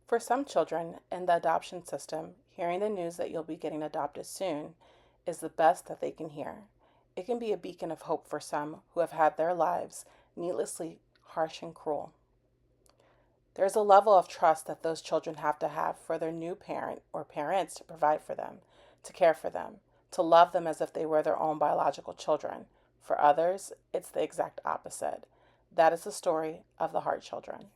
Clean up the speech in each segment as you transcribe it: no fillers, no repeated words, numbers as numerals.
For some children in the adoption system, hearing the news that you'll be getting adopted soon is the best that they can hear. It can be a beacon of hope for some who have had their lives needlessly harsh and cruel. There's a level of trust that those children have to have for their new parent or parents to provide for them, to care for them, to love them as if they were their own biological children. For others, it's the exact opposite. That is the story of the Hart children.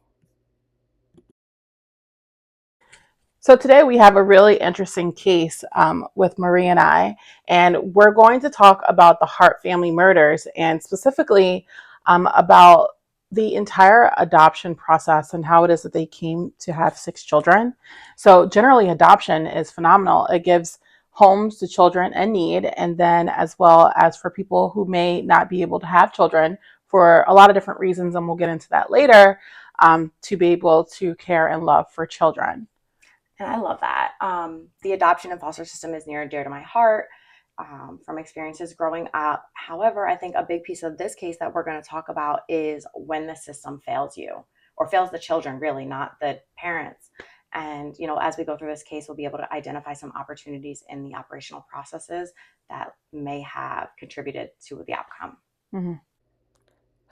So today we have a really interesting case with Marie and we're going to talk about the Hart family murders and specifically about the entire adoption process and how it is that they came to have 6 children. So generally adoption is phenomenal. It gives homes to children in need, and then as well as for people who may not be able to have children for a lot of different reasons, and we'll get into that later, to be able to care and love for children. And I love that. The adoption and foster system is near and dear to my heart from experiences growing up. However, I think a big piece of this case that we're going to talk about is when the system fails you or fails the children, really, not the parents. And, as we go through this case, we'll be able to identify some opportunities in the operational processes that may have contributed to the outcome. Mm-hmm.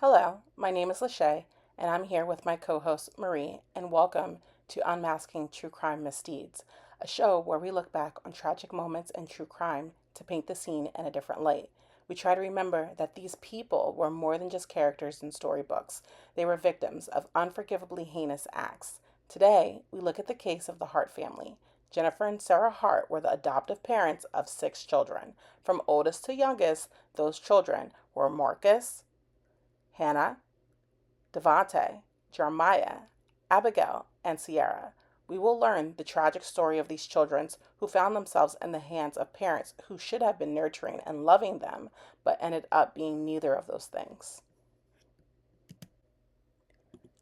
Hello, my name is Lachey, and I'm here with my co host Marie, and welcome to Unmasking True Crime Misdeeds, a show where we look back on tragic moments in true crime to paint the scene in a different light. We try to remember that these people were more than just characters in storybooks, they were victims of unforgivably heinous acts. Today, we look at the case of the Hart family. Jennifer and Sarah Hart were the adoptive parents of 6 children. From oldest to youngest, those children were Marcus, Hannah, Devante, Jeremiah, Abigail, and Sierra. We will learn the tragic story of these children who found themselves in the hands of parents who should have been nurturing and loving them, but ended up being neither of those things.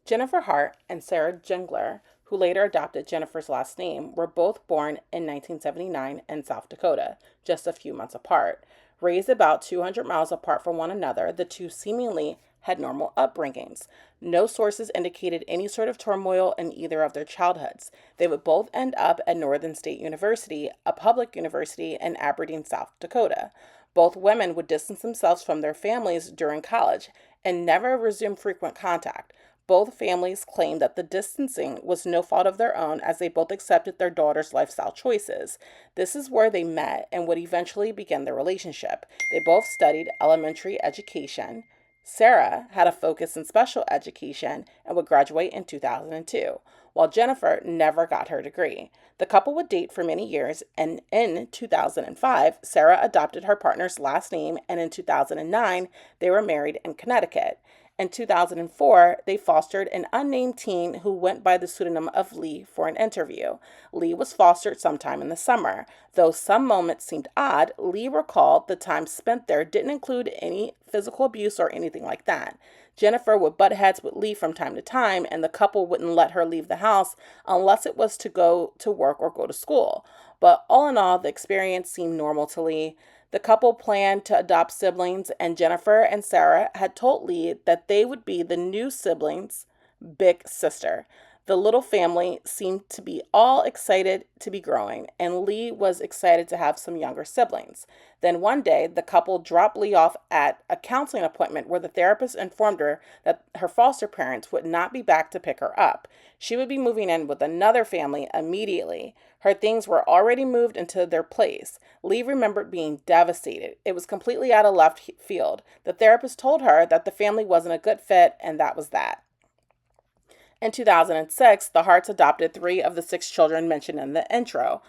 Jennifer Hart and Sarah Jungler, who later adopted Jennifer's last name, were both born in 1979 in South Dakota, just a few months apart. Raised about 200 miles apart from one another, the two seemingly had normal upbringings. No sources indicated any sort of turmoil in either of their childhoods. They would both end up at Northern State University, a public university in Aberdeen, South Dakota. Both women would distance themselves from their families during college and never resume frequent contact. Both families claimed that the distancing was no fault of their own as they both accepted their daughter's lifestyle choices. This is where they met and would eventually begin their relationship. They both studied elementary education. Sarah had a focus in special education and would graduate in 2002, while Jennifer never got her degree. The couple would date for many years, and in 2005, Sarah adopted her partner's last name, and in 2009, they were married in Connecticut. In 2004, they fostered an unnamed teen who went by the pseudonym of Lee for an interview. Lee was fostered sometime in the summer. Though some moments seemed odd, Lee recalled the time spent there didn't include any physical abuse or anything like that. Jennifer would butt heads with Lee from time to time, and the couple wouldn't let her leave the house unless it was to go to work or go to school. But all in all, the experience seemed normal to Lee. The couple planned to adopt siblings, and Jennifer and Sarah had told Lee that they would be the new siblings' big sister. The little family seemed to be all excited to be growing, and Lee was excited to have some younger siblings. Then one day, the couple dropped Lee off at a counseling appointment where the therapist informed her that her foster parents would not be back to pick her up. She would be moving in with another family immediately. Her things were already moved into their place. Lee remembered being devastated. It was completely out of left field. The therapist told her that the family wasn't a good fit, and that was that. In 2006, the Harts adopted 3 of the 6 children mentioned in the intro: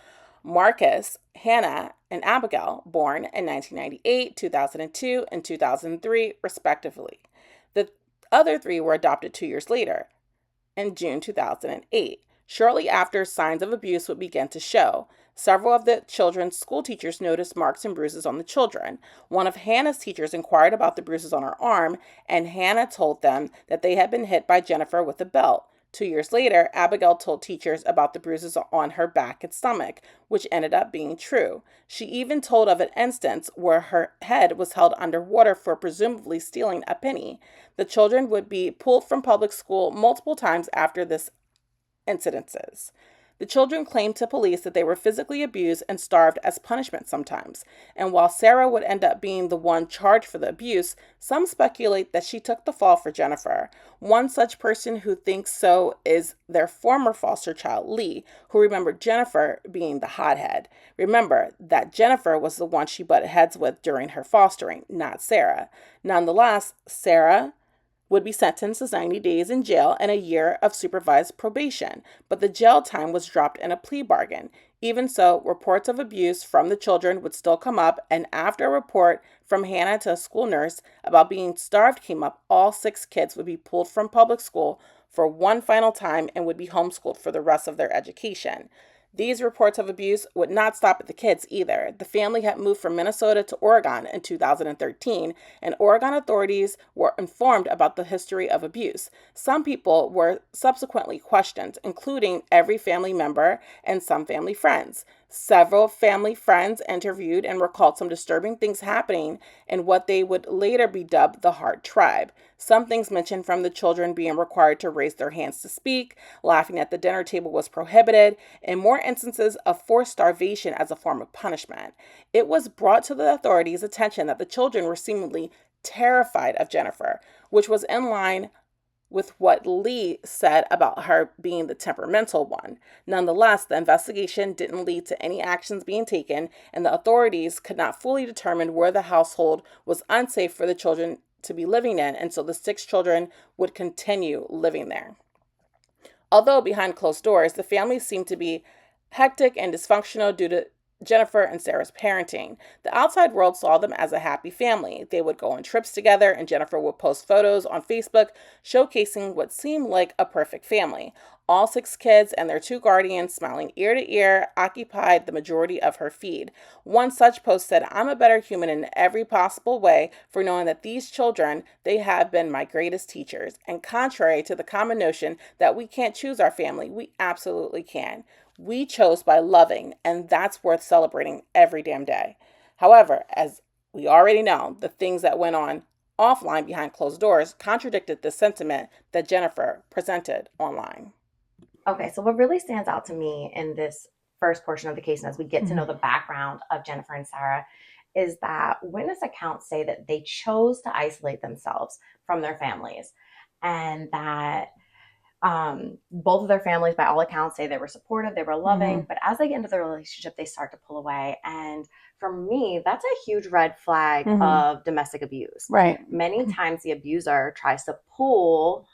Marcus, Hannah, and Abigail, born in 1998, 2002, and 2003, respectively. The other 3 were adopted 2 years later, in June 2008. Shortly after, signs of abuse would begin to show. Several of the children's school teachers noticed marks and bruises on the children. One of Hannah's teachers inquired about the bruises on her arm, and Hannah told them that they had been hit by Jennifer with a belt. 2 years later, Abigail told teachers about the bruises on her back and stomach, which ended up being true. She even told of an instance where her head was held underwater for presumably stealing a penny. The children would be pulled from public school multiple times after this incidences. The children claimed to police that they were physically abused and starved as punishment sometimes. And while Sarah would end up being the one charged for the abuse, some speculate that she took the fall for Jennifer. One such person who thinks so is their former foster child, Lee, who remembered Jennifer being the hothead. Remember that Jennifer was the one she butted heads with during her fostering, not Sarah. Nonetheless, Sarah would be sentenced to 90 days in jail and a year of supervised probation, but the jail time was dropped in a plea bargain. Even so, reports of abuse from the children would still come up, and after a report from Hannah to a school nurse about being starved came up, all 6 kids would be pulled from public school for one final time and would be homeschooled for the rest of their education. These reports of abuse would not stop at the kids either. The family had moved from Minnesota to Oregon in 2013, and Oregon authorities were informed about the history of abuse. Some people were subsequently questioned, including every family member and some family friends. Several family friends interviewed and recalled some disturbing things happening in what they would later be dubbed the Hart tribe. Some things mentioned from the children being required to raise their hands to speak, laughing at the dinner table was prohibited, and more instances of forced starvation as a form of punishment. It was brought to the authorities' attention that the children were seemingly terrified of Jennifer, which was in line with what Lee said about her being the temperamental one. Nonetheless, the investigation didn't lead to any actions being taken, and the authorities could not fully determine where the household was unsafe for the children to be living in, and so the 6 children would continue living there. Although behind closed doors, the family seemed to be hectic and dysfunctional due to Jennifer and Sarah's parenting. The outside world saw them as a happy family. They would go on trips together, and Jennifer would post photos on Facebook showcasing what seemed like a perfect family. All 6 kids and their 2 guardians, smiling ear to ear, occupied the majority of her feed. One such post said, "I'm a better human in every possible way for knowing that these children, they have been my greatest teachers." And contrary to the common notion that we can't choose our family, we absolutely can. We chose by loving, and that's worth celebrating every damn day. However, as we already know, the things that went on offline behind closed doors contradicted the sentiment that Jennifer presented online. Okay, so what really stands out to me in this first portion of the case, and as we get to know the background of Jennifer and Sarah, is that witness accounts say that they chose to isolate themselves from their families, and that both of their families, by all accounts, say they were supportive, they were loving, but as they get into the relationship, they start to pull away. And for me, that's a huge red flag of domestic abuse. Right. Many times the abuser tries to pull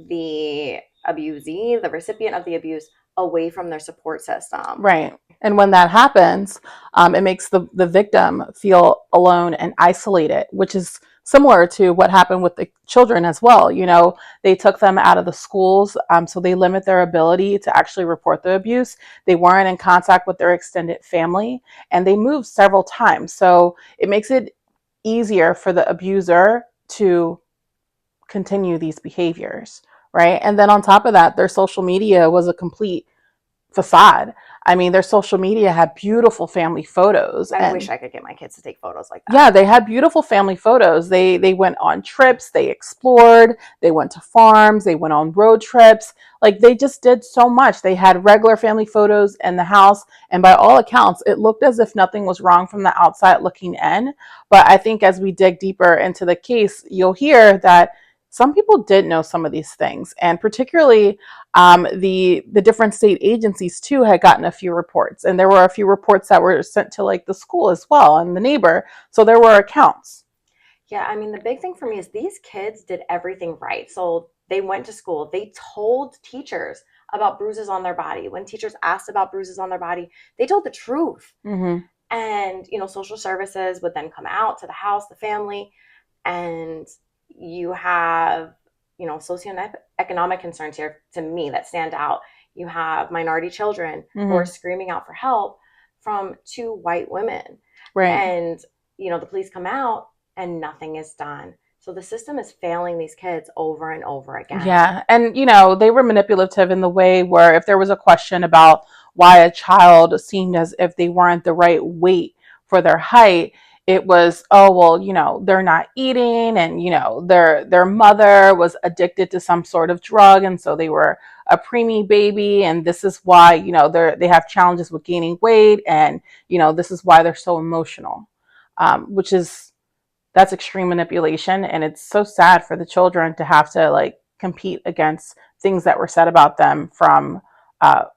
the abusee, the recipient of the abuse, away from their support system. Right. And when that happens, it makes the victim feel alone and isolated, which is similar to what happened with the children as well. You know, they took them out of the schools, so they limit their ability to actually report the abuse. They weren't in contact with their extended family, and they moved several times. So it makes it easier for the abuser to continue these behaviors, right? And then on top of that, their social media was a complete facade. I mean, their social media had beautiful family photos. I wish I could get my kids to take photos like that. Yeah, they had beautiful family photos. They went on trips, they explored, they went to farms, they went on road trips. Like, they just did so much. They had regular family photos in the house, and by all accounts, it looked as if nothing was wrong from the outside looking in. But I think as we dig deeper into the case, you'll hear that some people did know some of these things, and particularly the different state agencies too had gotten a few reports, and there were a few reports that were sent to like the school as well and the neighbor. So there were accounts. Yeah, I mean, the big thing for me is these kids did everything right. So they went to school. They told teachers about bruises on their body. When teachers asked about bruises on their body, they told the truth. And, you know, social services would then come out to the house, the family, and you have, you know, socioeconomic concerns here to me that stand out. You have minority children who are screaming out for help from 2 white women. Right. And, you know, the police come out and nothing is done. So the system is failing these kids over and over again. Yeah. And, you know, they were manipulative in the way where if there was a question about why a child seemed as if they weren't the right weight for their height, it was, oh well, they're not eating, and their mother was addicted to some sort of drug, and so they were a preemie baby, and this is why they have challenges with gaining weight, and this is why they're so emotional, which is that's extreme manipulation, and it's so sad for the children to have to like compete against things that were said about them from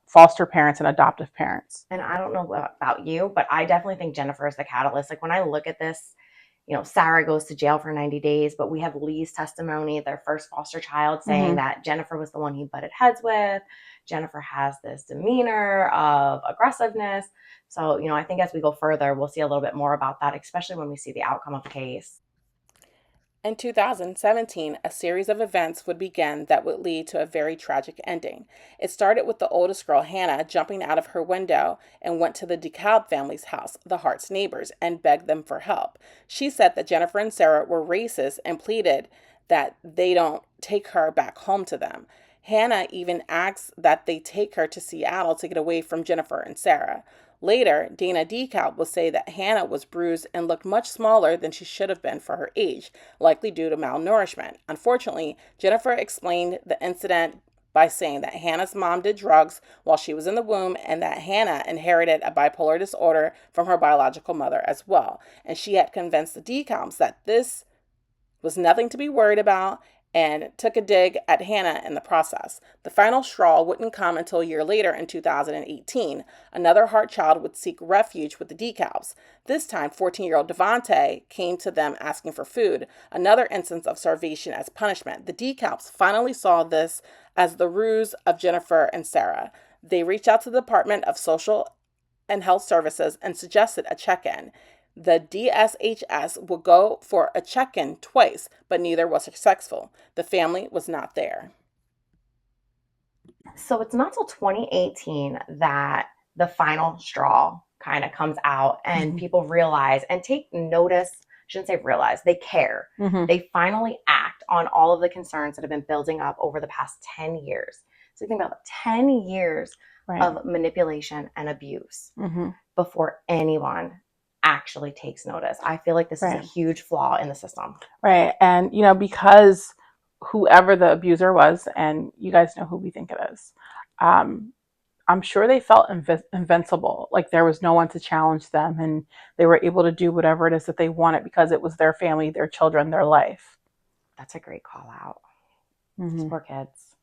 foster parents and adoptive parents. And I don't know about you, but I definitely think Jennifer is the catalyst. Like when I look at this, Sarah goes to jail for 90 days, but we have Lee's testimony, their first foster child, saying that Jennifer was the one he butted heads with. Jennifer has this demeanor of aggressiveness. So, I think as we go further, we'll see a little bit more about that, especially when we see the outcome of the case. In 2017, a series of events would begin that would lead to a very tragic ending. It started with the oldest girl, Hannah, jumping out of her window and went to the DeKalb family's house, the Hart's neighbors, and begged them for help. She said that Jennifer and Sarah were racist and pleaded that they don't take her back home to them. Hannah even asked that they take her to Seattle to get away from Jennifer and Sarah. Later, Dana DeKalb will say that Hannah was bruised and looked much smaller than she should have been for her age, likely due to malnourishment. Unfortunately, Jennifer explained the incident by saying that Hannah's mom did drugs while she was in the womb, and that Hannah inherited a bipolar disorder from her biological mother as well. And she had convinced the DeKalbs that this was nothing to be worried about, and took a dig at Hannah in the process. The final straw wouldn't come until a year later in 2018. Another Hart child would seek refuge with the DeKalbs. This time, 14-year-old Devontae came to them asking for food, another instance of starvation as punishment. The DeKalbs finally saw this as the ruse of Jennifer and Sarah. They reached out to the Department of Social and Health Services and suggested a check-in. The DSHS would go for a check-in twice, but neither was successful. The family was not there. So it's not till 2018 that the final straw kind of comes out and people realize and take notice. I shouldn't say realize, they care. They finally act on all of the concerns that have been building up over the past 10 years. So think about 10 years of manipulation and abuse before anyone actually takes notice. I feel like this is a huge flaw in the system. Right. And, because whoever the abuser was, and you guys know who we think it is, I'm sure they felt invincible. Like there was no one to challenge them, and they were able to do whatever it is that they wanted because it was their family, their children, their life. That's a great call out. These poor kids.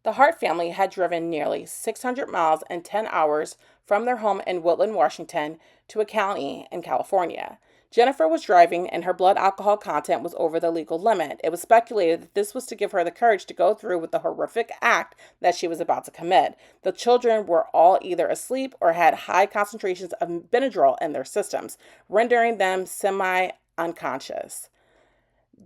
The Hart family had driven nearly 600 miles in 10 hours from their home in Woodland, Washington, to a county in California. Jennifer was driving and her blood alcohol content was over the legal limit. It was speculated that this was to give her the courage to go through with the horrific act that she was about to commit. The children were all either asleep or had high concentrations of Benadryl in their systems, rendering them semi-unconscious.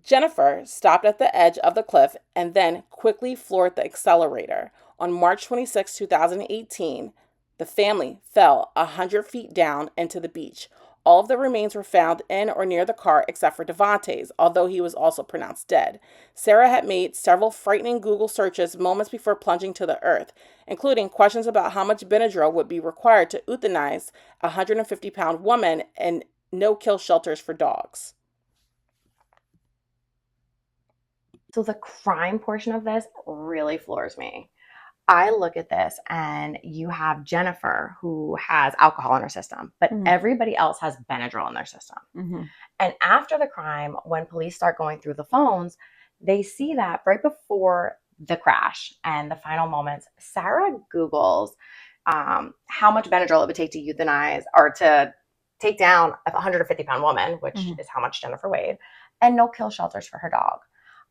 Jennifer stopped at the edge of the cliff and then quickly floored the accelerator. On March 26, 2018, the family fell 100 feet down into the beach. All of the remains were found in or near the car except for Devontae's, although he was also pronounced dead. Sarah had made several frightening Google searches moments before plunging to the earth, including questions about how much Benadryl would be required to euthanize a 150-pound woman and no-kill shelters for dogs. So the crime portion of this really floors me. I look at this and you have Jennifer who has alcohol in her system, but everybody else has Benadryl in their system. And after the crime, when police start going through the phones, they see that right before the crash and the final moments, Sarah Googles how much Benadryl it would take to euthanize or to take down a 150-pound woman, which is how much Jennifer weighed, and no kill shelters for her dog.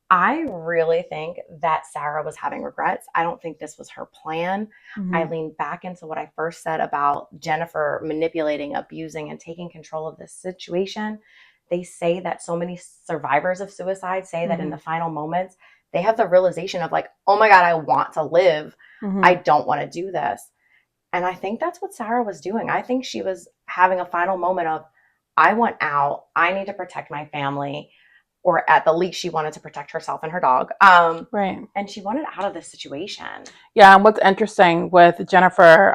I really think that Sarah was having regrets. I don't think this was her plan. I lean back into what I first said about Jennifer manipulating, abusing, and taking control of this situation. They say that so many survivors of suicide say that in the final moments, they have the realization of like, oh my God, I want to live. I don't want to do this. And I think that's what Sarah was doing. I think she was having a final moment of, I want out. I need to protect my family. Or at the least, she wanted to protect herself and her dog. And she wanted out of this situation. Yeah, and what's interesting with Jennifer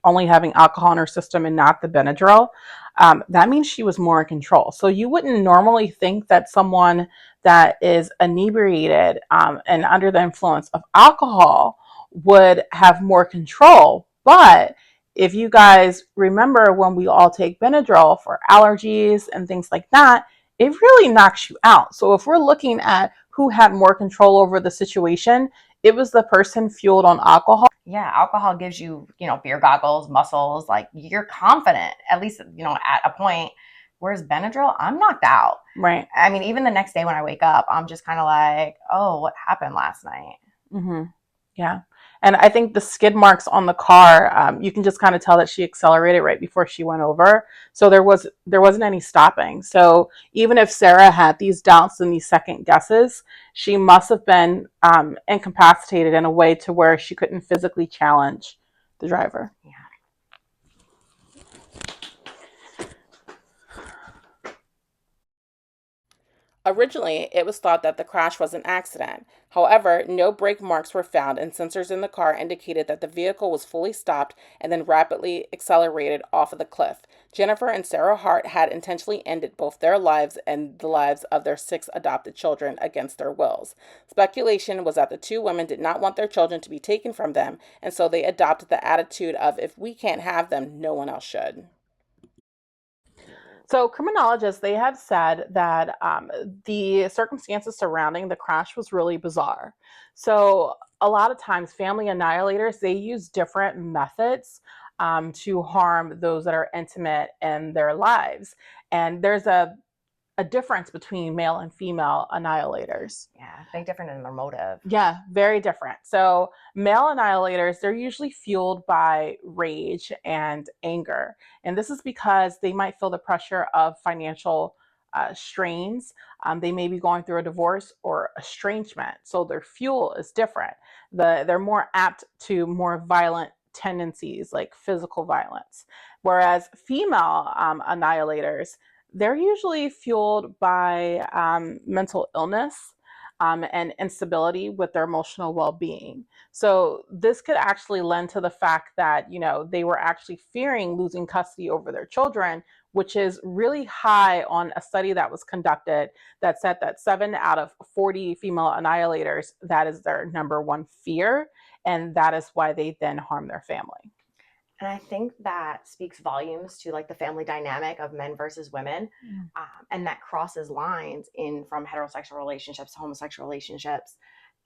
only having alcohol in her system and not the Benadryl, that means she was more in control. So you wouldn't normally think that someone that is inebriated and under the influence of alcohol would have more control. But if you guys remember when we all take Benadryl for allergies and things like that, it really knocks you out. So if we're looking at who had more control over the situation, it was the person fueled on alcohol. Yeah, alcohol gives you, beer goggles, muscles, like you're confident, at least, at a point. Whereas Benadryl, I'm knocked out. Right. I mean, even the next day when I wake up, I'm just kind of like, oh, what happened last night? Mm-hmm. Yeah. And I think the skid marks on the car, you can just kind of tell that she accelerated right before she went over. So there wasn't any stopping. So even if Sarah had these doubts and these second guesses, she must have been incapacitated in a way to where she couldn't physically challenge the driver. Yeah. Originally, it was thought that the crash was an accident. However, no brake marks were found, and sensors in the car indicated that the vehicle was fully stopped and then rapidly accelerated off of the cliff. Jennifer and Sarah Hart had intentionally ended both their lives and the lives of their 6 adopted children against their wills. Speculation was that the 2 women did not want their children to be taken from them, and so they adopted the attitude of if we can't have them, no one else should. So criminologists, they have said that the circumstances surrounding the crash was really bizarre. So a lot of times family annihilators, they use different methods to harm those that are intimate in their lives. And there's a difference between male and female annihilators. Yeah, big difference in their motive. Yeah, very different. So, male annihilators, they're usually fueled by rage and anger. And this is because they might feel the pressure of financial strains. They may be going through a divorce or estrangement. So, their fuel is different. They're more apt to more violent tendencies like physical violence. Whereas female annihilators, they're usually fueled by mental illness and instability with their emotional well-being. So this could actually lend to the fact that they were actually fearing losing custody over their children, which is really high on a study that was conducted that said that 7 out of 40 female annihilators, that is their number one fear, and that is why they then harm their family. And I think that speaks volumes to like the family dynamic of men versus women, and that crosses lines in from heterosexual relationships to homosexual relationships.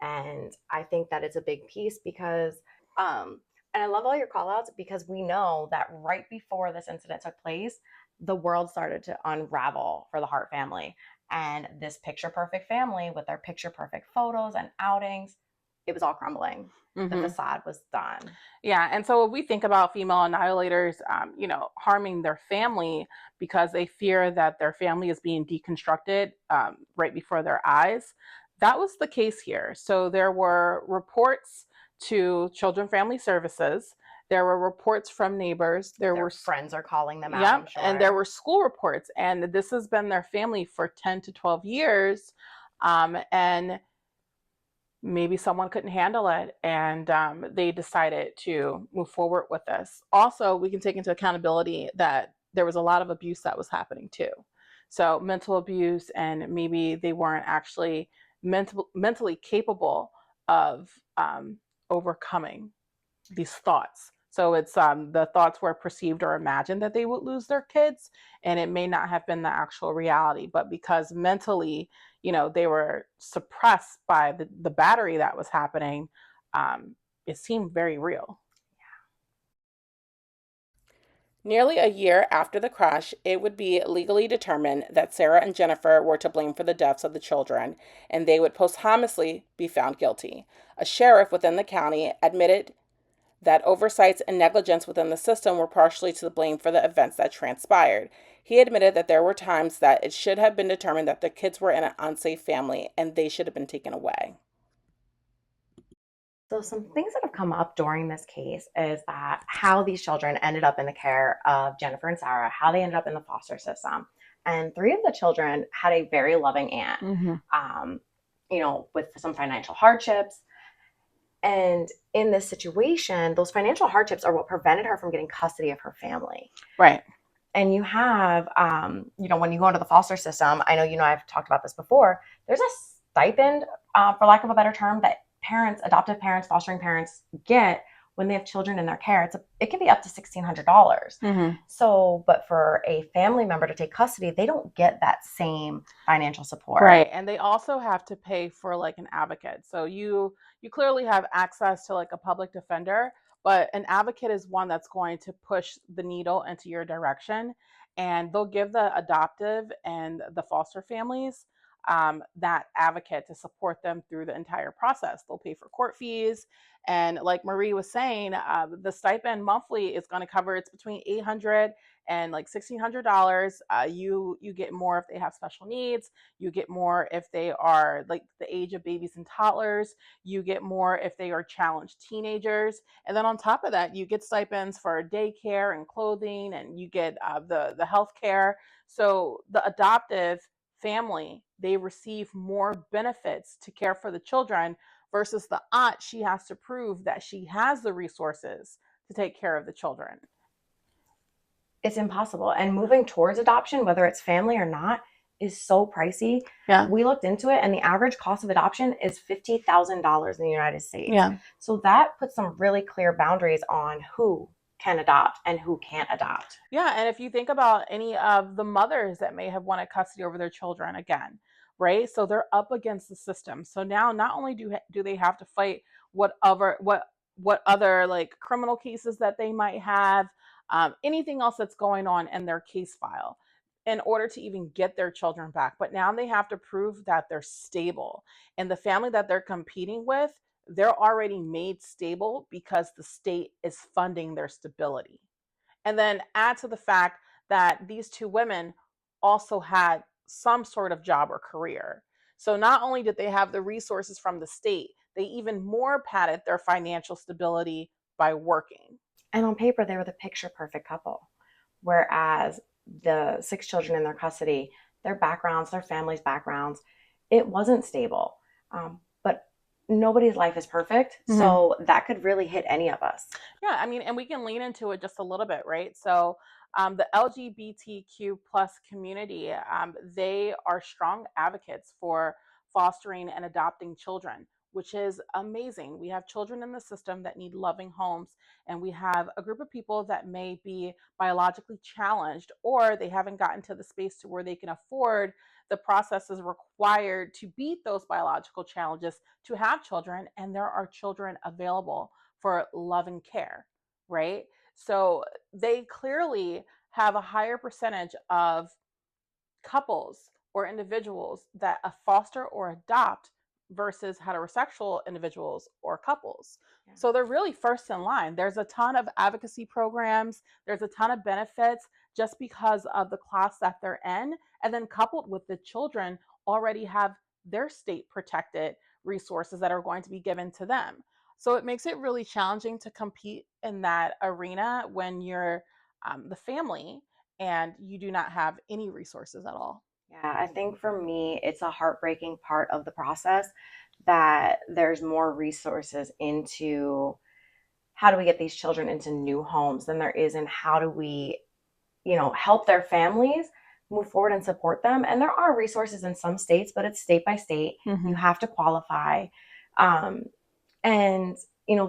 And I think that it's a big piece because, and I love all your call outs because we know that right before this incident took place, the world started to unravel for the Hart family. And this picture perfect family with their picture perfect photos and outings, it was all crumbling. The facade was done. Yeah, and so if we think about female annihilators, harming their family because they fear that their family is being deconstructed right before their eyes, that was the case here. So there were reports to Children Family Services. There were reports from neighbors. Their friends are calling them out, yeah, I'm sure. and there were school reports, and this has been their family for 10 to 12 years, and maybe someone couldn't handle it and they decided to move forward with this. Also, we can take into accountability that there was a lot of abuse that was happening too. So mental abuse, and maybe they weren't actually mentally capable of overcoming these thoughts. So it's the thoughts were perceived or imagined that they would lose their kids, and it may not have been the actual reality. But because mentally, they were suppressed by the battery that was happening, it seemed very real. Nearly a year after the crash, it would be legally determined that Sarah and Jennifer were to blame for the deaths of the children, and they would posthumously be found guilty. A sheriff within the county admitted that oversights and negligence within the system were partially to blame for the events that transpired. He admitted that there were times that it should have been determined that the kids were in an unsafe family and they should have been taken away. So, some things that have come up during this case is that how these children ended up in the care of Jennifer and Sarah, how they ended up in the foster system. And 3 of the children had a very loving aunt, um, with some financial hardships. And in this situation, those financial hardships are what prevented her from getting custody of her family. Right. And you have, when you go into the foster system, I know, I've talked about this before, there's a stipend, for lack of a better term, that parents, adoptive parents, fostering parents get when they have children in their care. It can be up to $1,600. Mm-hmm. So, but for a family member to take custody, they don't get that same financial support. Right. And they also have to pay for like an advocate. So you clearly have access to like a public defender, but an advocate is one that's going to push the needle into your direction, and they'll give the adoptive and the foster families that advocate to support them through the entire process. They'll pay for court fees, and like Marie was saying, the stipend monthly is going to cover, it's between 800 and like $1,600. You get more if they have special needs. You get more if they are like the age of babies and toddlers. You get more if they are challenged teenagers. And then on top of that, you get stipends for daycare and clothing, and you get the health care. So the adoptive family, they receive more benefits to care for the children versus the aunt. She has to prove that she has the resources to take care of the children. It's impossible. And moving towards adoption, whether it's family or not, is so pricey. Yeah. We looked into it, and the average cost of adoption is $50,000 in the United States. Yeah. So that puts some really clear boundaries on who can adopt and who can't adopt. Yeah, and if you think about any of the mothers that may have wanted custody over their children again, right? So they're up against the system. So now not only do they have to fight what other like criminal cases that they might have, anything else that's going on in their case file in order to even get their children back, but now they have to prove that they're stable, and the family that they're competing with, they're already made stable because the state is funding their stability. And then add to the fact that these two women also had some sort of job or career. So not only did they have the resources from the state, they even more padded their financial stability by working. And on paper, they were the picture perfect couple. Whereas the 6 children in their custody, their backgrounds, their families' backgrounds, it wasn't stable. But nobody's life is perfect. Mm-hmm. So that could really hit any of us. Yeah, I mean, and we can lean into it just a little bit, right? So, the LGBTQ plus community, they are strong advocates for fostering and adopting children, which is amazing. We have children in the system that need loving homes, and we have a group of people that may be biologically challenged, or they haven't gotten to the space to where they can afford the processes required to beat those biological challenges to have children, and there are children available for love and care, right? So they clearly have a higher percentage of couples or individuals that foster or adopt versus heterosexual individuals or couples. Yeah. So they're really first in line. There's a ton of advocacy programs, there's a ton of benefits just because of the class that they're in. And then coupled with the children already have their state protected resources that are going to be given to them. So it makes it really challenging to compete in that arena when you're the family and you do not have any resources at all. Yeah, I think for me, it's a heartbreaking part of the process that there's more resources into how do we get these children into new homes than there is in how do we, help their families move forward and support them. And there are resources in some states, but it's state by state. Mm-hmm. You have to qualify. Um, and,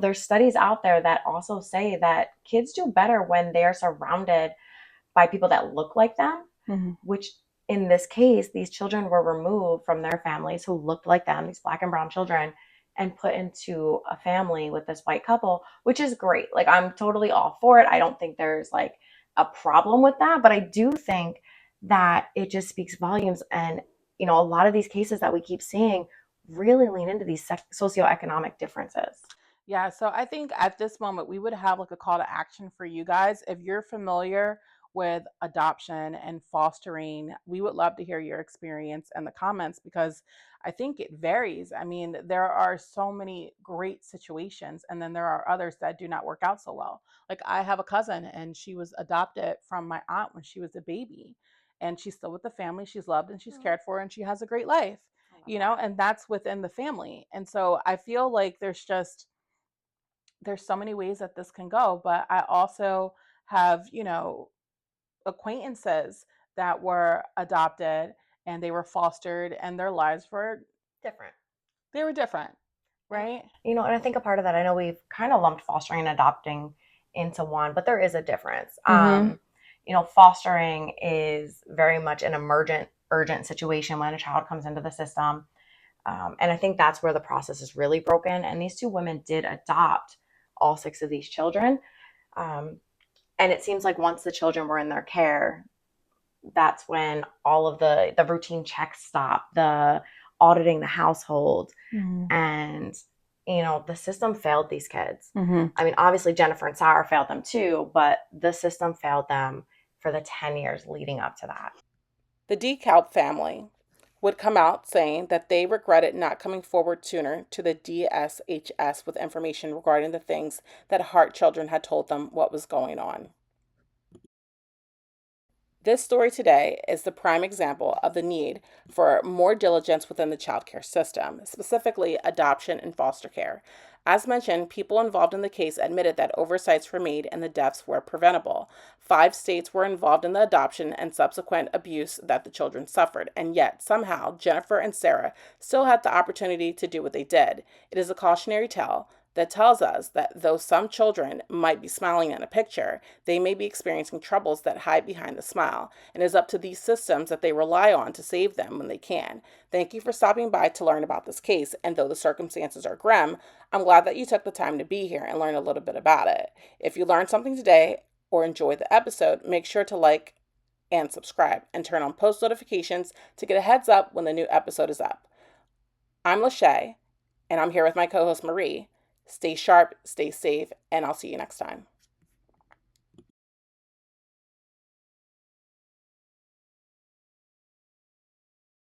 there's studies out there that also say that kids do better when they are surrounded by people that look like them, Mm-hmm. which in this case, these children were removed from their families who looked like them, these Black and brown children, and put into a family with this white couple, which is great. Like, I'm totally all for it. I don't think there's like a problem with that, but I do think that it just speaks volumes. And, a lot of these cases that we keep seeing really lean into these socioeconomic differences. Yeah, so I think at this moment we would have like a call to action for you guys. If you're familiar with adoption and fostering, we would love to hear your experience in the comments because I think it varies. I mean, there are so many great situations, and then there are others that do not work out so well. Like, I have a cousin, and she was adopted from my aunt when she was a baby, and she's still with the family. She's loved and she's cared for, and she has a great life, and that's within the family. And so I feel like there's so many ways that this can go, but I also have, acquaintances that were adopted and they were fostered and their lives were Different. they were different, right? And I think a part of that, I know we've kind of lumped fostering and adopting into one, but there is a difference. Mm-hmm. Fostering is very much an urgent situation when a child comes into the system. And I think that's where the process is really broken. And these two women did adopt all 6 of these children. And it seems like once the children were in their care, that's when all of the routine checks stopped, the auditing the household, and the system failed these kids. I mean, obviously Jennifer and Sarah failed them too, but the system failed them for the 10 years leading up to that. The DeKalb family would come out saying that they regretted not coming forward sooner to the DSHS with information regarding the things that Hart children had told them what was going on. This story today is the prime example of the need for more diligence within the child care system, specifically adoption and foster care. As mentioned, people involved in the case admitted that oversights were made and the deaths were preventable. 5 states were involved in the adoption and subsequent abuse that the children suffered, and yet somehow Jennifer and Sarah still had the opportunity to do what they did. It is a cautionary tale that tells us that though some children might be smiling in a picture, they may be experiencing troubles that hide behind the smile, and it is up to these systems that they rely on to save them when they can. Thank you for stopping by to learn about this case, and though the circumstances are grim, I'm glad that you took the time to be here and learn a little bit about it. If you learned something today or enjoyed the episode, make sure to like and subscribe and turn on post notifications to get a heads up when the new episode is up. I'm Lachey, and I'm here with my co-host Marie. Stay sharp, stay safe, and I'll see you next time.